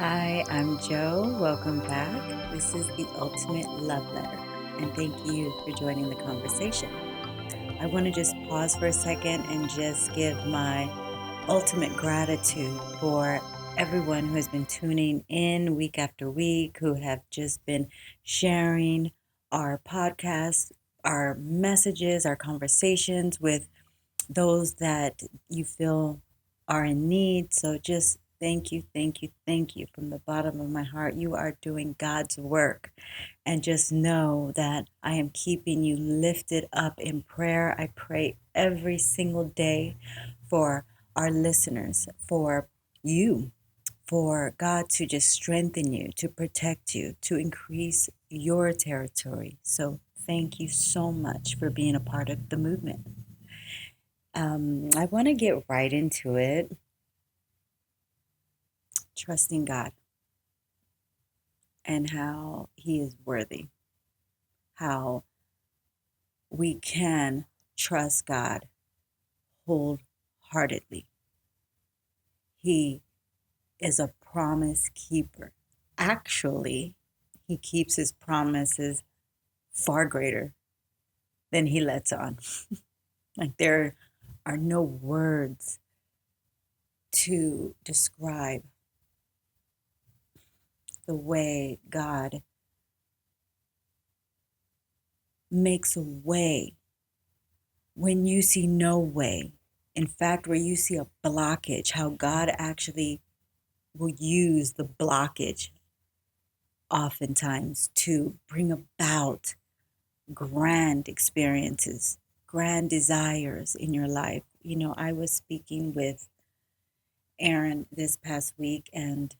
Hi, I'm Joe. Welcome back. This is the Ultimate Love Letter, and thank you for joining the conversation. I want to just pause for a second and just give my ultimate gratitude for everyone who has been tuning in week after week, who have just been sharing our podcast, our messages, our conversations with those that you feel are in need. So just thank you, thank you, thank you from the bottom of my heart. You are doing God's work. And just know that I am keeping you lifted up in prayer. I pray every single day for our listeners, for you, for God to just strengthen you, to protect you, to increase your territory. So thank you so much for being a part of the movement. I want to get right into it. Trusting God and how He is worthy, how we can trust God wholeheartedly. He is a promise keeper. Actually, He keeps His promises far greater than He lets on. Like there are no words to describe the way God makes a way when you see no way. In fact, where you see a blockage, how God actually will use the blockage oftentimes to bring about grand experiences, grand desires in your life. You know, I was speaking with Aaron this past week, and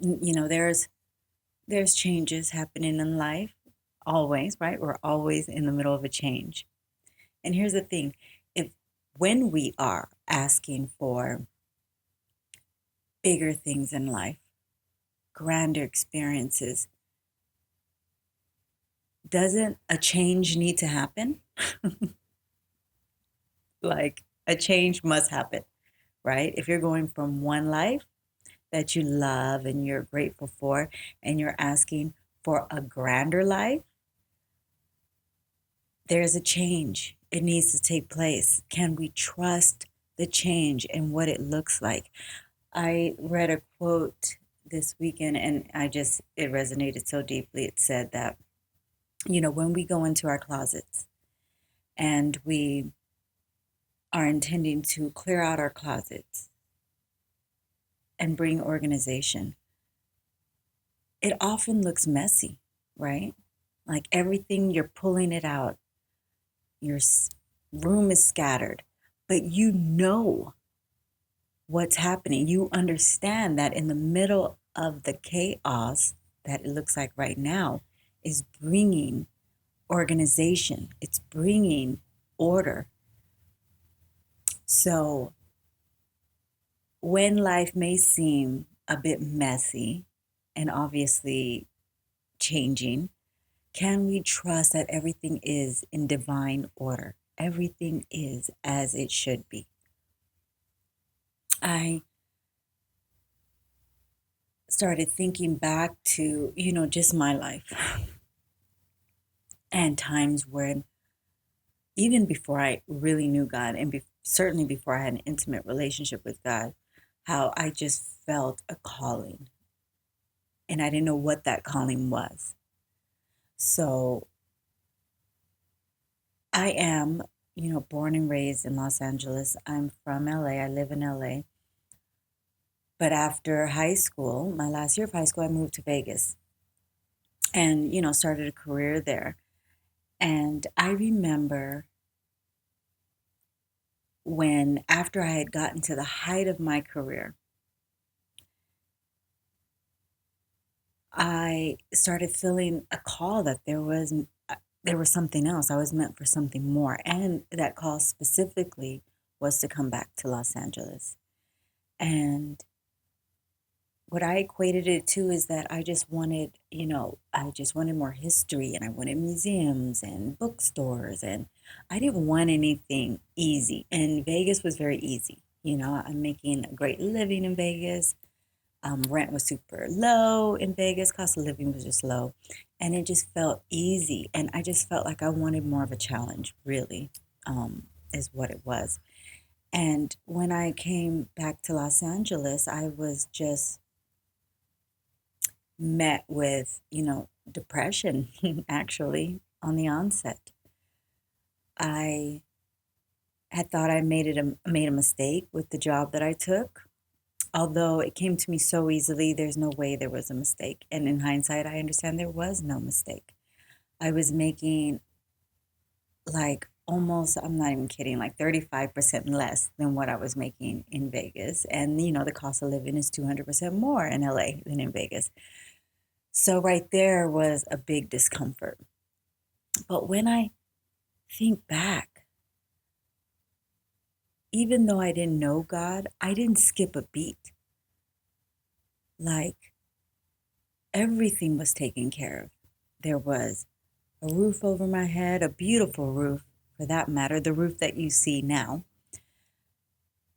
you know, there's changes happening in life always, right? We're always in the middle of a change. And here's the thing, if when we are asking for bigger things in life, grander experiences, doesn't a change need to happen? Like a change must happen, right? If you're going from one life that you love and you're grateful for, and you're asking for a grander life, there's a change. It needs to take place. Can we trust the change and what it looks like? I read a quote this weekend and it resonated so deeply. It said that, you know, when we go into our closets and we are intending to clear out our closets and bring organization, it often looks messy, right? Like everything, you're pulling it out, your room is scattered, but you know what's happening. You understand that in the middle of the chaos that it looks like right now is bringing organization, it's bringing order. So when life may seem a bit messy and obviously changing, can we trust that everything is in divine order? Everything is as it should be. I started thinking back to, you know, just my life and times when, even before I really knew God, and certainly before I had an intimate relationship with God, how I just felt a calling and I didn't know what that calling was. So I am, you know, born and raised in Los Angeles. I'm from LA. I live in LA. But after high school, my last year of high school, I moved to Vegas and, you know, started a career there. And I remember when, after I had gotten to the height of my career, I started feeling a call that there was something else. I was meant for something more. And that call specifically was to come back to Los Angeles. And what I equated it to is that I just wanted, you know, I just wanted more history and I wanted museums and bookstores and I didn't want anything easy. And Vegas was very easy. You know, I'm making a great living in Vegas. Rent was super low in Vegas. Cost of living was just low. And it just felt easy. And I just felt like I wanted more of a challenge, really, is what it was. And when I came back to Los Angeles, I was just met with, depression, actually, on the onset. I had thought I made a mistake with the job that I took. Although it came to me so easily, there's no way there was a mistake. And in hindsight, I understand there was no mistake. I was making like almost, I'm not even kidding, like 35% less than what I was making in Vegas. And, the cost of living is 200% more in LA than in Vegas. So right there was a big discomfort. But when I think back, even though I didn't know God, I didn't skip a beat. Like everything was taken care of. There was a roof over my head, a beautiful roof for that matter, the roof that you see now.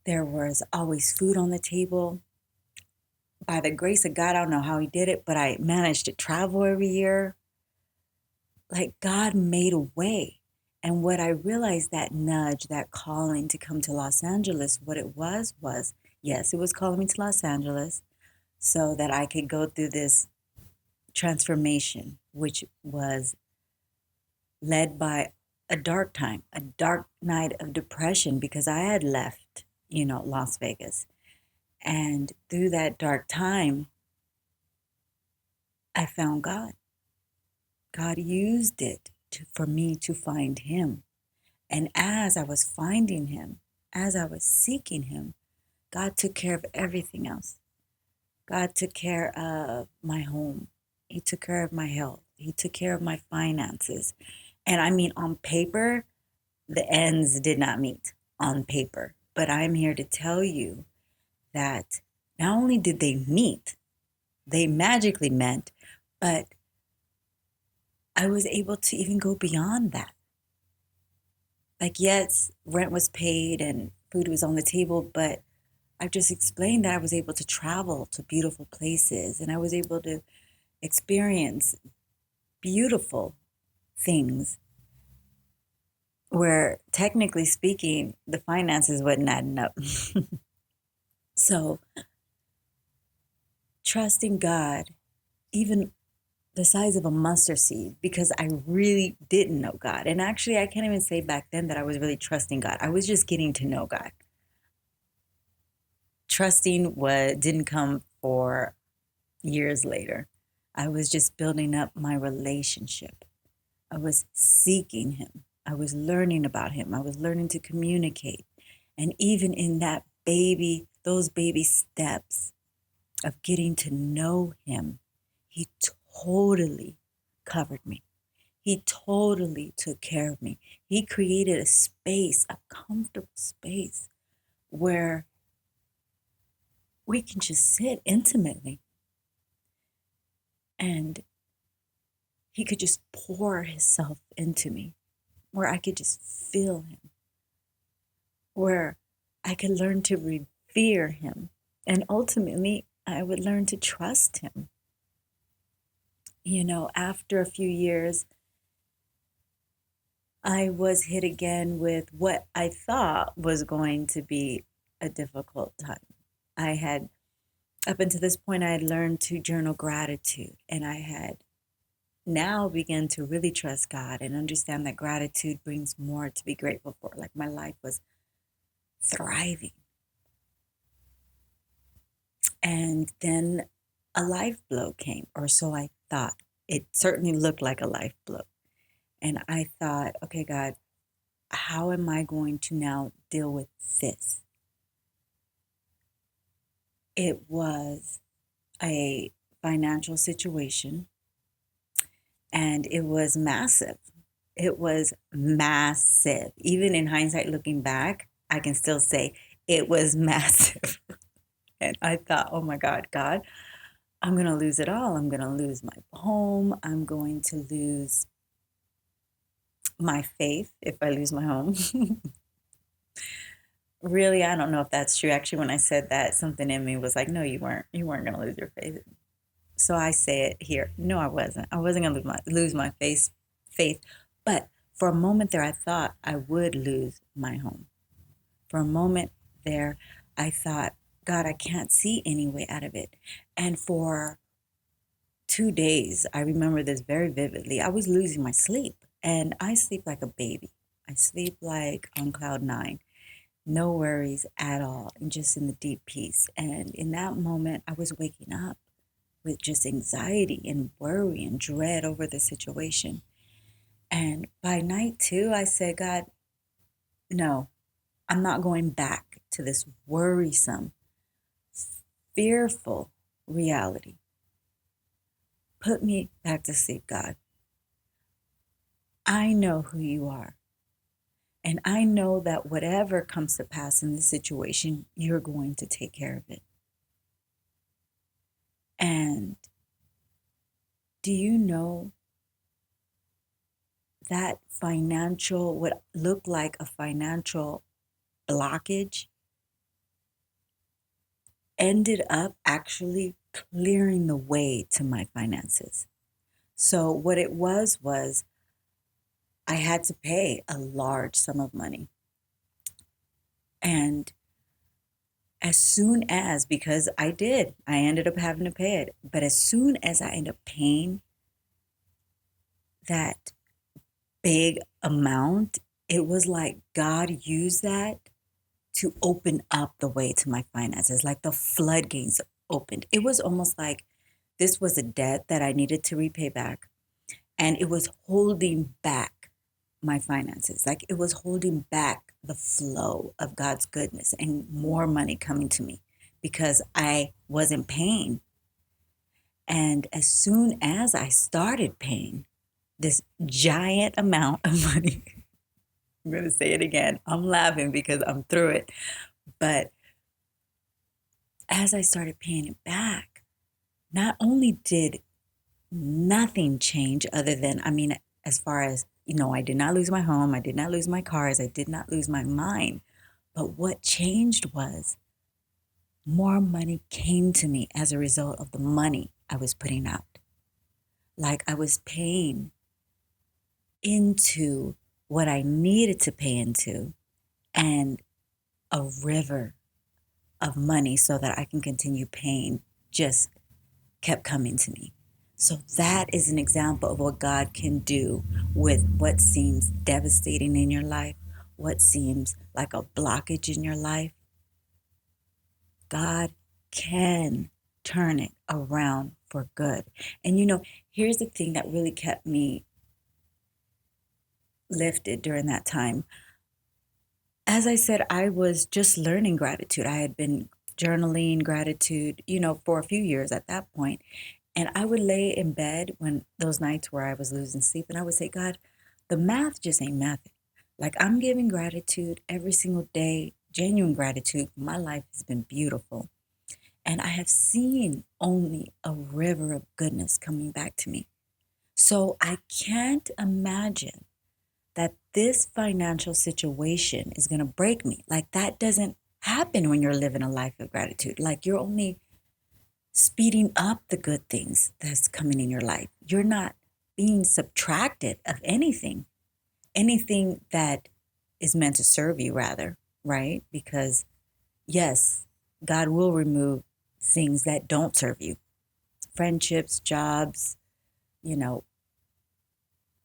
There was always food on the table. By the grace of God, I don't know how he did it, but I managed to travel every year. Like God made a way. And what I realized, that nudge, that calling to come to Los Angeles, what it was, yes, it was calling me to Los Angeles so that I could go through this transformation, which was led by a dark time, a dark night of depression because I had left, Las Vegas. And through that dark time, I found God. God used it for me to find him. And as I was finding him, as I was seeking him, God took care of everything else. God took care of my home. He took care of my health. He took care of my finances. And I mean, on paper, the ends did not meet on paper. But I'm here to tell you that not only did they meet, they magically met, but I was able to even go beyond that. Like, yes, rent was paid and food was on the table, but I've just explained that I was able to travel to beautiful places and I was able to experience beautiful things where, technically speaking, the finances wasn't adding up. So, trusting God, even the size of a mustard seed, because I really didn't know God. And actually, I can't even say back then that I was really trusting God. I was just getting to know God. Trusting what didn't come for years later. I was just building up my relationship. I was seeking him. I was learning about him. I was learning to communicate. And even in those baby steps of getting to know him, he totally covered me. He totally took care of me. He created a space, a comfortable space where we can just sit intimately. And he could just pour himself into me, where I could just feel him, where I could learn to revere him. And ultimately, I would learn to trust him. After a few years, I was hit again with what I thought was going to be a difficult time. Up until this point, I had learned to journal gratitude, and I had now begun to really trust God and understand that gratitude brings more to be grateful for. Like my life was thriving. And then a life blow came, or so I thought. It certainly looked like a life blow. And I thought, okay, God, how am I going to now deal with this? It was a financial situation, and it was massive. It was massive. Even in hindsight, looking back, I can still say it was massive. And I thought, oh my God, I'm going to lose it all. I'm going to lose my home. I'm going to lose my faith if I lose my home. really, I don't know if that's true. Actually, when I said that, something in me was like, no, you weren't going to lose your faith. So I say it here. No, I wasn't. I wasn't going to lose my faith. But for a moment there, I thought I would lose my home. For a moment there, I thought, God, I can't see any way out of it. And for 2 days, I remember this very vividly. I was losing my sleep, and I sleep like a baby. I sleep like on cloud nine, no worries at all, and just in the deep peace. And in that moment, I was waking up with just anxiety and worry and dread over the situation. And by night two, I said, God, no, I'm not going back to this worrisome, fearful reality. Put me back to sleep, God. I know who you are. And I know that whatever comes to pass in this situation, you're going to take care of it. And do you know that what looked like a financial blockage ended up actually clearing the way to my finances? So what it was I had to pay a large sum of money. And as soon as, because I ended up having to pay it. But as soon as I ended up paying that big amount, it was like God used that to open up the way to my finances, like the floodgates opened. It was almost like this was a debt that I needed to repay back, and it was holding back my finances. Like it was holding back the flow of God's goodness and more money coming to me because I wasn't paying. And as soon as I started paying this giant amount of money, I'm going to say it again. I'm laughing because I'm through it. But as I started paying it back, not only did nothing change other than, as far as, I did not lose my home, I did not lose my cars, I did not lose my mind. But what changed was more money came to me as a result of the money I was putting out. Like I was paying into what I needed to pay into, and a river of money so that I can continue paying just kept coming to me. So that is an example of what God can do with what seems devastating in your life, what seems like a blockage in your life. God can turn it around for good. And here's the thing that really kept me lifted during that time. As I said, I was just learning gratitude. I had been journaling gratitude, for a few years at that point. And I would lay in bed when those nights where I was losing sleep, and I would say, God, the math just ain't math. Like I'm giving gratitude every single day, genuine gratitude. My life has been beautiful. And I have seen only a river of goodness coming back to me. So I can't imagine that this financial situation is going to break me. Like that doesn't happen when you're living a life of gratitude. Like you're only speeding up the good things that's coming in your life. You're not being subtracted of anything that is meant to serve you, rather, right? Because yes, God will remove things that don't serve you, friendships, jobs,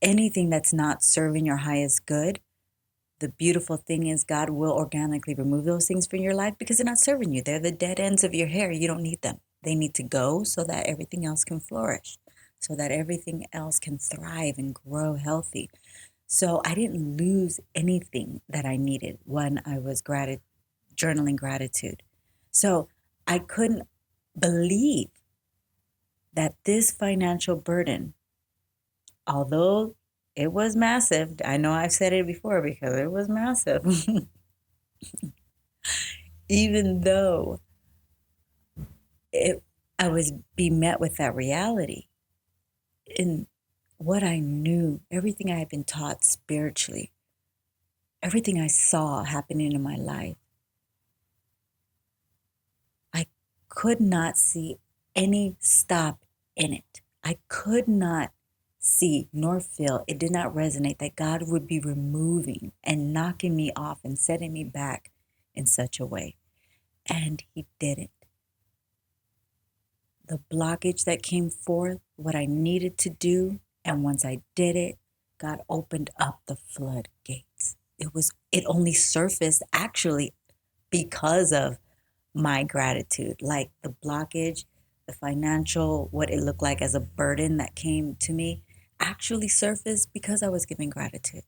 anything that's not serving your highest good. The beautiful thing is God will organically remove those things from your life because they're not serving you. They're the dead ends of your hair. You don't need them. They need to go so that everything else can flourish, so that everything else can thrive and grow healthy. So I didn't lose anything that I needed when I was journaling gratitude. So I couldn't believe that this financial burden, although it was massive, I know I've said it before because it was massive, even though I was being met with that reality in what I knew, everything I had been taught spiritually, everything I saw happening in my life. could not see any stop in it. I could not see nor feel, it did not resonate that God would be removing and knocking me off and setting me back in such a way. And he didn't. The blockage that came forth, what I needed to do, and once I did it, God opened up the floodgates. It only surfaced actually because of my gratitude. Like the blockage, the financial, what it looked like as a burden that came to me actually surfaced because I was giving gratitude.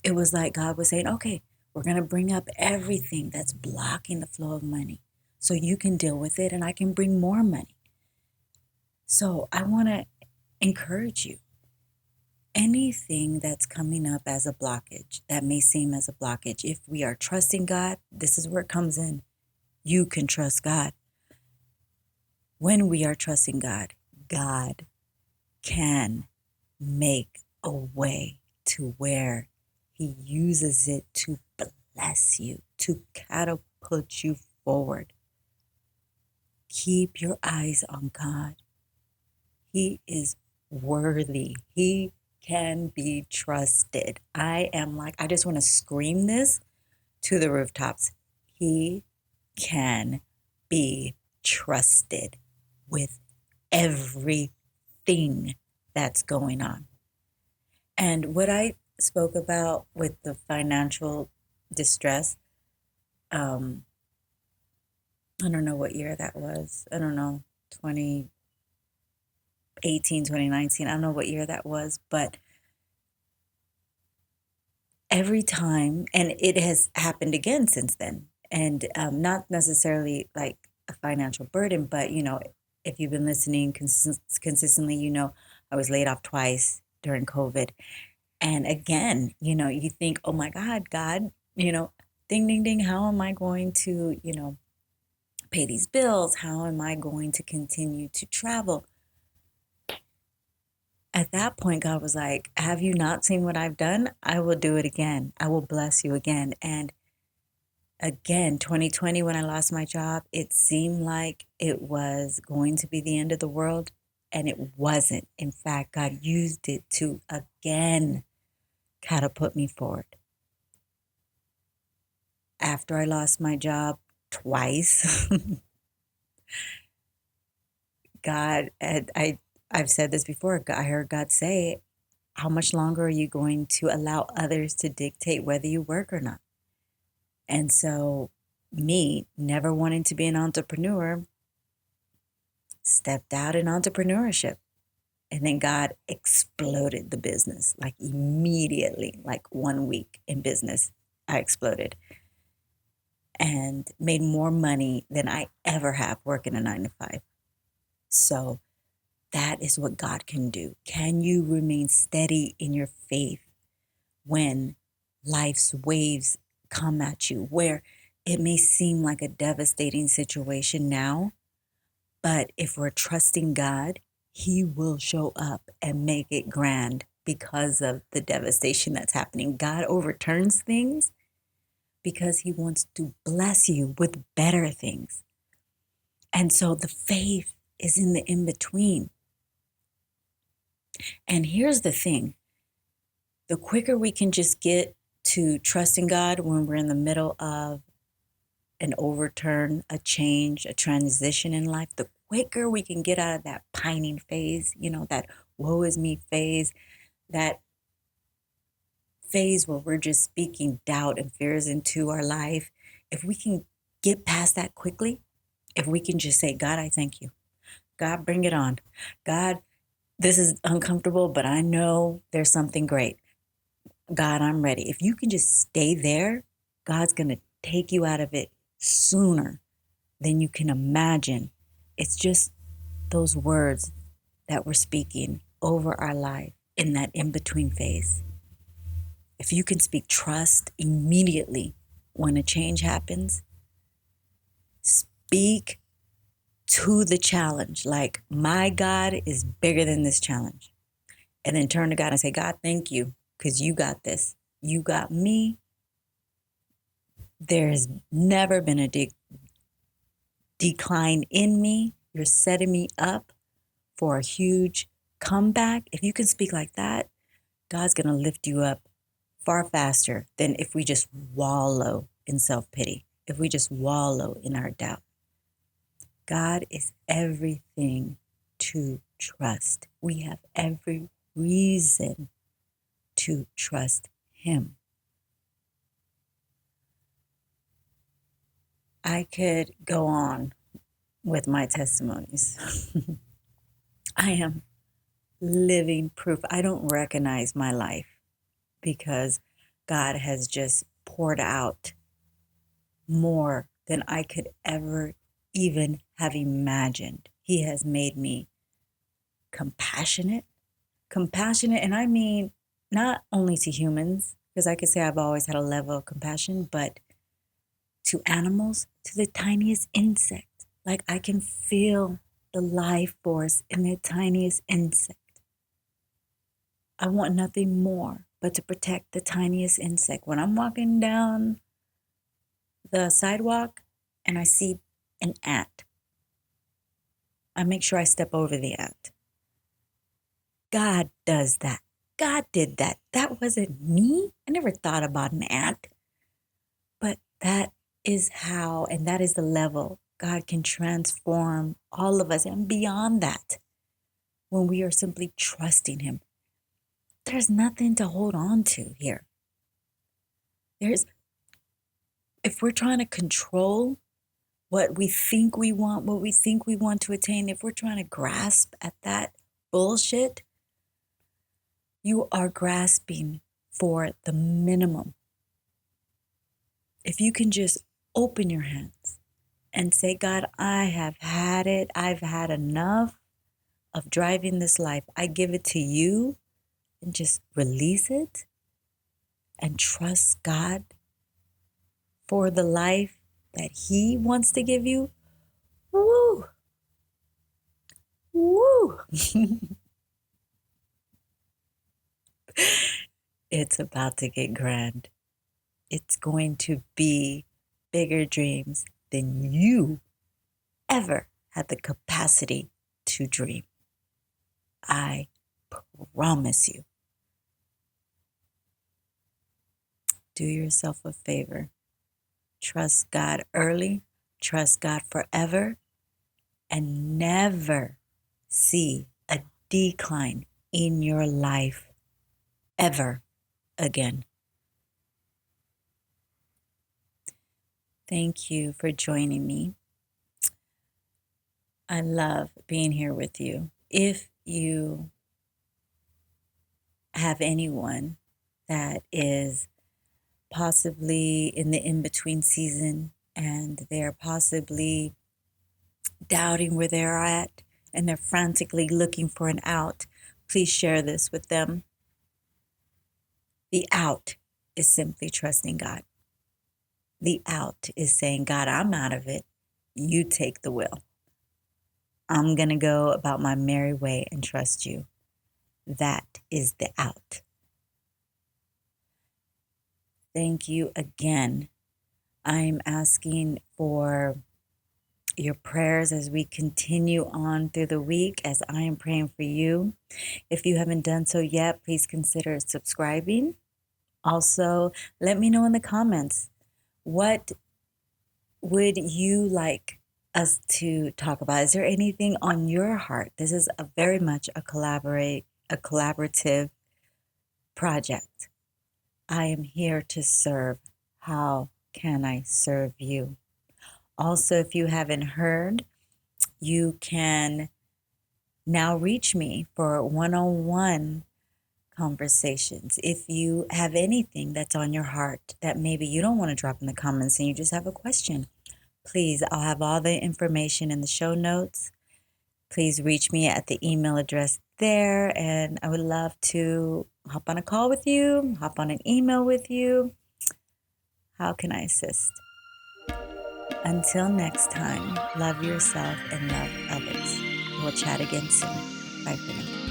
It was like God was saying, okay, we're going to bring up everything that's blocking the flow of money so you can deal with it and I can bring more money. So I want to encourage you. Anything that's coming up as a blockage, that may seem as a blockage, if we are trusting God, this is where it comes in. You can trust God. When we are trusting God, God can make a way to where he uses it to bless you, to catapult you forward. Keep your eyes on God. He is worthy. He can be trusted. I just want to scream this to the rooftops. He can be trusted with everything that's going on. And what I spoke about with the financial distress, I don't know what year that was. I don't know, 2018, 2019. I don't know what year that was, but every time, and it has happened again since then, and not necessarily like a financial burden, but, if you've been listening consistently, I was laid off twice during COVID. And again, you think, oh my God, ding, ding, ding, how am I going to, pay these bills? How am I going to continue to travel? At that point, God was like, have you not seen what I've done? I will do it again. I will bless you again. And again, 2020, when I lost my job, it seemed like it was going to be the end of the world. And it wasn't. In fact, God used it to again catapult me forward. After I lost my job twice, I've said this before, I heard God say, how much longer are you going to allow others to dictate whether you work or not? And so me, never wanting to be an entrepreneur, stepped out in entrepreneurship. And then God exploded the business, like immediately, like 1 week in business, I exploded and made more money than I ever have working a 9-to-5. So that is what God can do. Can you remain steady in your faith when life's waves come at you, where it may seem like a devastating situation now, but if we're trusting God, he will show up and make it grand because of the devastation that's happening. God overturns things because he wants to bless you with better things. And so the faith is in the in-between. And here's the thing. The quicker we can just get to trusting God when we're in the middle of an overturn, a change, a transition in life, the quicker we can get out of that pining phase, that woe is me phase, that phase where we're just speaking doubt and fears into our life. If we can get past that quickly, if we can just say, God, I thank you. God, bring it on. God, this is uncomfortable, but I know there's something great. God, I'm ready. If you can just stay there, God's going to take you out of it sooner than you can imagine. It's just those words that we're speaking over our life in that in-between phase. If you can speak trust immediately when a change happens, speak to the challenge like, my God is bigger than this challenge. And then turn to God and say, God, thank you, because you got this. You got me. There has never been a decline in me. You're setting me up for a huge comeback. If you can speak like that, God's going to lift you up far faster than if we just wallow in self-pity, if we just wallow in our doubt. God is everything to trust. We have every reason to trust Him. I could go on with my testimonies. I am living proof. I don't recognize my life because God has just poured out more than I could ever even have imagined. He has made me compassionate, and I mean not only to humans, because I could say I've always had a level of compassion, but to animals, to the tiniest insect. Like I can feel the life force in the tiniest insect. I want nothing more but to protect the tiniest insect. When I'm walking down the sidewalk and I see an ant, I make sure I step over the ant. God does that. God did that. That wasn't me. I never thought about an ant. But that is how, and that is the level God can transform all of us and beyond that when we are simply trusting Him. There's nothing to hold on to here. If we're trying to control what we think we want, what we think we want to attain, if we're trying to grasp at that bullshit, you are grasping for the minimum. If you can just open your hands and say, God, I have had it. I've had enough of driving this life. I give it to you, and just release it and trust God for the life that He wants to give you. Woo! Woo! It's about to get grand. It's going to be bigger dreams than you ever had the capacity to dream. I promise you. Do yourself a favor. Trust God early, trust God forever, and never see a decline in your life ever again. Thank you for joining me. I love being here with you. If you have anyone that is possibly in the in-between season and they're possibly doubting where they're at and they're frantically looking for an out, please share this with them. The out is simply trusting God. The out is saying, God, I'm out of it. You take the wheel. I'm going to go about my merry way and trust you. That is the out. Thank you again. I'm asking for your prayers as we continue on through the week, as I am praying for you. If you haven't done so yet, please consider subscribing. Also, let me know in the comments, what would you like us to talk about? Is there anything on your heart? This is very much a collaborative project. I am here to serve. How can I serve you? Also, if you haven't heard, you can now reach me for one-on-one conversations. If you have anything that's on your heart that maybe you don't want to drop in the comments and you just have a question, please, I'll have all the information in the show notes. Please reach me at the email address there, and I would love to hop on a call with you, hop on an email with you. How can I assist? Until next time, love yourself and love others. We'll chat again soon. Bye for now.